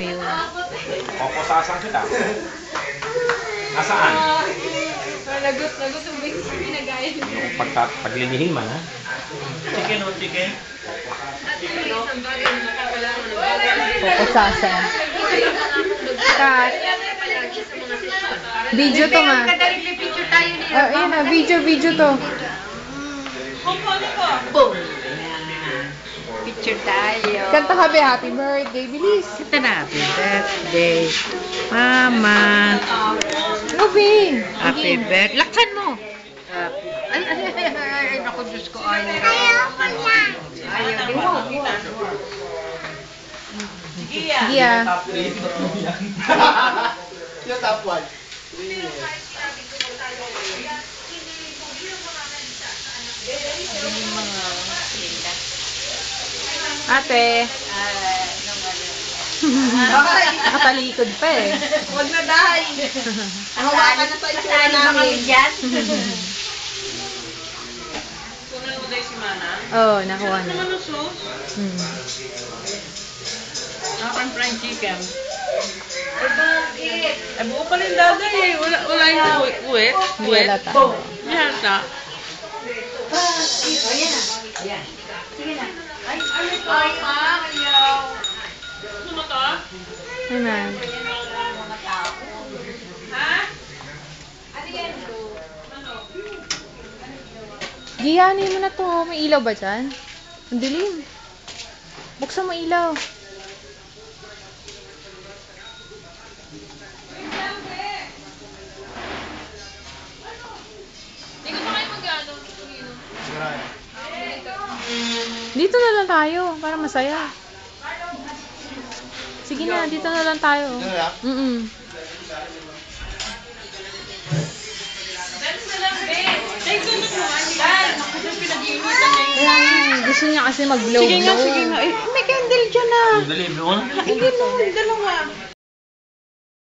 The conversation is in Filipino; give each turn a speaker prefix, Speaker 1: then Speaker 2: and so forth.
Speaker 1: yun.
Speaker 2: Kukusasan kita. Nasaan?
Speaker 3: Lagot yung base na ginagaya niyo.
Speaker 2: Yung paglinihin man, ha? Chicken o chicken?
Speaker 1: Kukusasan. Cut. Video to ma.
Speaker 3: Picture tayo niya.
Speaker 1: Ayun na, video to.
Speaker 3: Boom! Picture tayo.
Speaker 1: Kanta ka ba, happy birthday, bilis.
Speaker 3: Kanta na, happy birthday, Mama.
Speaker 1: Moving.
Speaker 3: Happy birthday. Laksan mo. Ay, naku, Diyos ko. Ayaw ko yan.
Speaker 1: Gia.
Speaker 4: Yung top one.
Speaker 1: Ate. Nakatalikod pa eh.
Speaker 4: Huwag na dahil. Hawakan na sa itsura namin.
Speaker 5: Kunan mo dahil si Mana?
Speaker 1: Oo, nakuha na.
Speaker 5: Ano sauce? Akan fried chicken. Ay, buo pa rin daday eh. Wala yung uwet.
Speaker 1: Hindi wala tayo.
Speaker 5: Yata. Gusto mo to?
Speaker 1: Amen. Giyanin mo na to. May ilaw ba dyan? Ang dilim. Buksan mo ilaw. Dito na lang tayo. Para masaya. Sige na, dito na lang tayo.
Speaker 4: Dito na lang?
Speaker 1: Kaya nga, gusto niya kasi mag-blow.
Speaker 3: Sige nga. May candle dyan ah.
Speaker 2: Dali, blow na.
Speaker 3: Hindi no, dalawa.